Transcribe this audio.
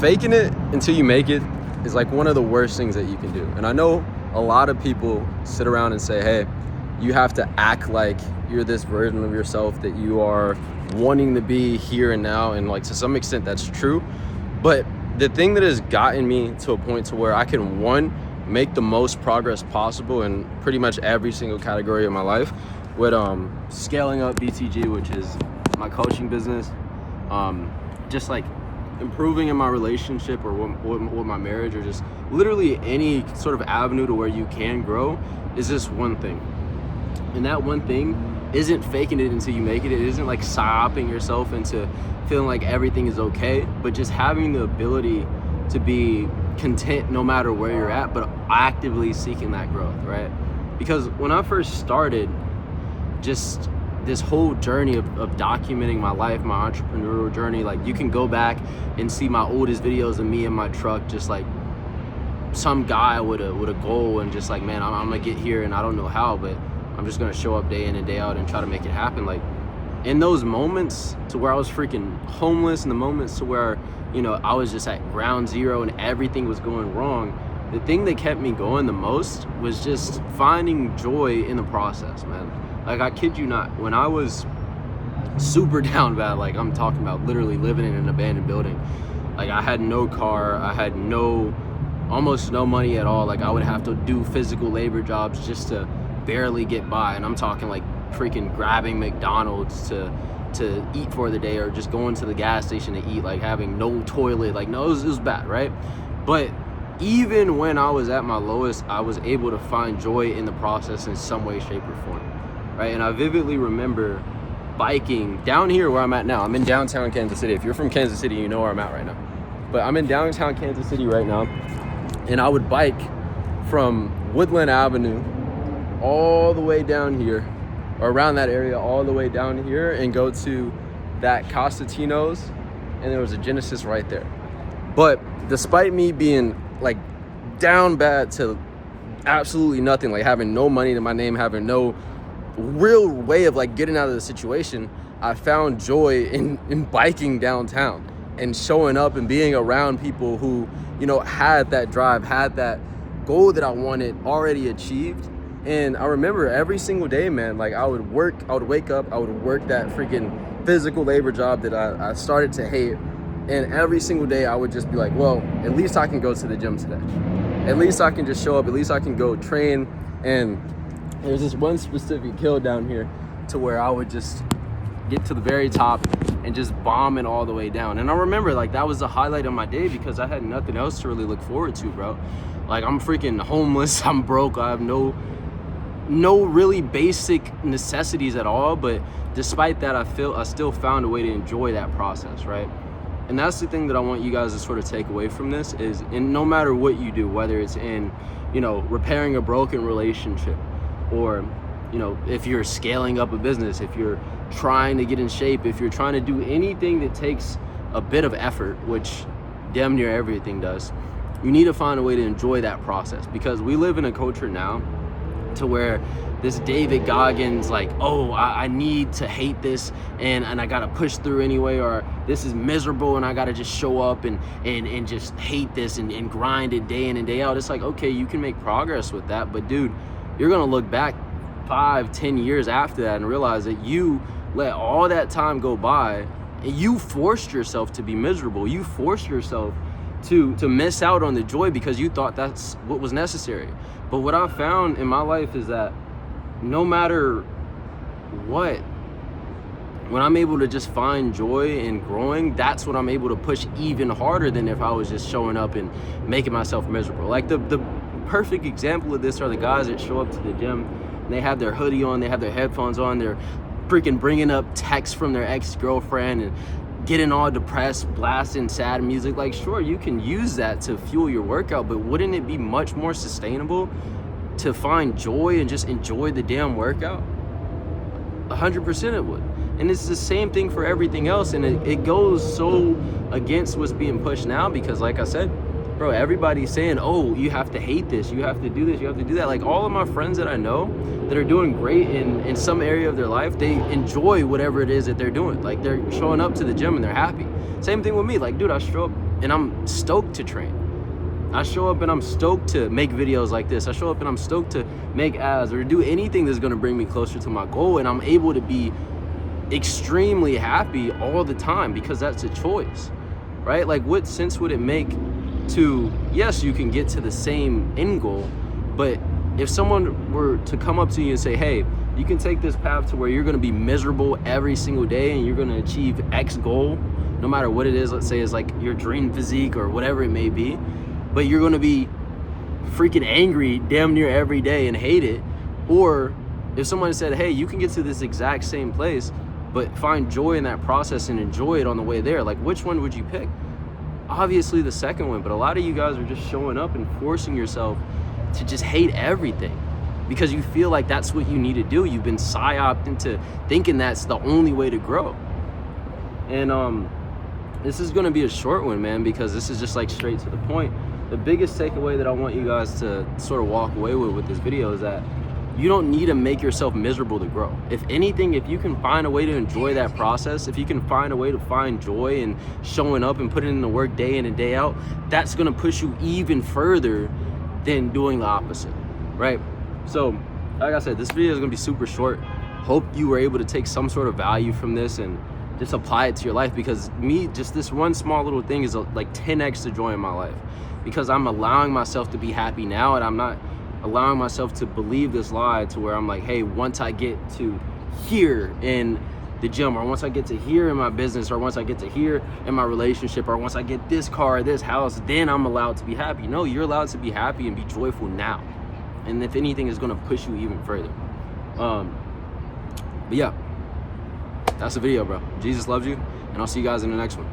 faking it until you make it is like one of the worst things that you can do. And I know a lot of people sit around and say, hey, you have to act like you're this version of yourself that you are wanting to be here and now. And like, to some extent that's true. But the thing that has gotten me to a point to where I can, one, make the most progress possible in pretty much every single category of my life with scaling up BTG, which is my coaching business, just like improving in my relationship or with my marriage, or just literally any sort of avenue to where you can grow, is just one thing. And that one thing isn't faking it until you make it. It isn't like psyoping yourself into feeling like everything is okay, but just having the ability to be content no matter where you're at, but actively seeking that growth, right? Because when I first started just this whole journey of documenting my life, my entrepreneurial journey, like you can go back and see my oldest videos of me in my truck, just like some guy with a goal and just like, man, I'm gonna get here and I don't know how, but I'm just gonna show up day in and day out and try to make it happen. Like in those moments to where I was freaking homeless, in the moments to where, you know, I was just at ground zero and everything was going wrong, the thing that kept me going the most was just finding joy in the process, man. Like, I kid you not, when I was super down bad, like I'm talking about literally living in an abandoned building, like I had no car, I had almost no money at all. Like I would have to do physical labor jobs just to barely get by. And I'm talking like freaking grabbing McDonald's to eat for the day, or just going to the gas station to eat, like having no toilet. Like, no, it was bad, right? But even when I was at my lowest, I was able to find joy in the process in some way, shape, or form, right? And I vividly remember biking down here where I'm at now. I'm in downtown Kansas City. If you're from Kansas City, you know where I'm at right now. But I'm in downtown Kansas City right now, and I would bike from Woodland Avenue all the way down here, or around that area, all the way down here, and go to that Costantino's, and there was a Genesis right there. But despite me being like down bad to absolutely nothing, like having no money to my name, having no real way of like getting out of the situation, I found joy in biking downtown and showing up and being around people who, you know, had that drive, had that goal that I wanted already achieved. And I remember every single day, man, like I would wake up, I would work that freaking physical labor job that I started to hate. And every single day I would just be like, well, at least I can go to the gym today. At least I can just show up. At least I can go train. And there's this one specific hill down here to where I would just get to the very top and just bomb it all the way down. And I remember like that was the highlight of my day, because I had nothing else to really look forward to, bro. Like I'm freaking homeless, I'm broke, I have no really basic necessities at all, but despite that, I still found a way to enjoy that process, right? And that's the thing that I want you guys to sort of take away from this is, and no matter what you do, whether it's in, you know, repairing a broken relationship, or, you know, if you're scaling up a business, if you're trying to get in shape, if you're trying to do anything that takes a bit of effort, which damn near everything does, you need to find a way to enjoy that process, because we live in a culture now to where this David Goggins, like, oh, I need to hate this and I gotta push through anyway, or this is miserable and I gotta just show up and just hate this and grind it day in and day out. It's like, okay, you can make progress with that, but dude, you're gonna look back 5-10 years after that and realize that you let all that time go by and you forced yourself to be miserable. You forced yourself to miss out on the joy because you thought that's what was necessary. But what I found in my life is that no matter what, when I'm able to just find joy in growing, that's when I'm able to push even harder than if I was just showing up and making myself miserable. Like the perfect example of this are the guys that show up to the gym and they have their hoodie on, they have their headphones on, they're freaking bringing up texts from their ex-girlfriend and getting all depressed, blasting sad music. Like, sure, you can use that to fuel your workout, but wouldn't it be much more sustainable to find joy and just enjoy the damn workout? 100% it would. And it's the same thing for everything else. And it goes so against what's being pushed now because, like I said, bro, everybody's saying, oh, you have to hate this, you have to do this, you have to do that. Like, all of my friends that I know that are doing great in some area of their life, they enjoy whatever it is that they're doing. Like, they're showing up to the gym and they're happy. Same thing with me. Like, dude, I show up and I'm stoked to train. I show up and I'm stoked to make videos like this. I show up and I'm stoked to make ads or do anything that's gonna bring me closer to my goal, and I'm able to be extremely happy all the time because that's a choice, right? Like, what sense would it make to, yes, you can get to the same end goal, but if someone were to come up to you and say, hey, you can take this path to where you're gonna be miserable every single day and you're gonna achieve X goal, no matter what it is, let's say it's like your dream physique or whatever it may be, but you're gonna be freaking angry damn near every day and hate it. Or if someone said, hey, you can get to this exact same place, but find joy in that process and enjoy it on the way there, like, which one would you pick? Obviously the second one, but a lot of you guys are just showing up and forcing yourself to just hate everything because you feel like that's what you need to do. You've been psyoped into thinking that's the only way to grow. And this is gonna be a short one, man, because this is just like straight to the point. The biggest takeaway that I want you guys to sort of walk away with this video is that you don't need to make yourself miserable to grow. If anything, if you can find a way to enjoy that process, if you can find a way to find joy in showing up and putting in the work day in and day out, that's gonna push you even further than doing the opposite, right? So, like I said, this video is gonna be super short. Hope you were able to take some sort of value from this and just apply it to your life, because just this one small little thing is like 10x the joy in my life, because I'm allowing myself to be happy now, and I'm not allowing myself to believe this lie to where I'm like, hey, once I get to here in the gym, or once I get to here in my business, or once I get to here in my relationship, or once I get this car or this house, then I'm allowed to be happy. No, you're allowed to be happy and be joyful now. And if anything, is gonna push you even further. But yeah, that's the video, bro. Jesus loves you, and I'll see you guys in the next one.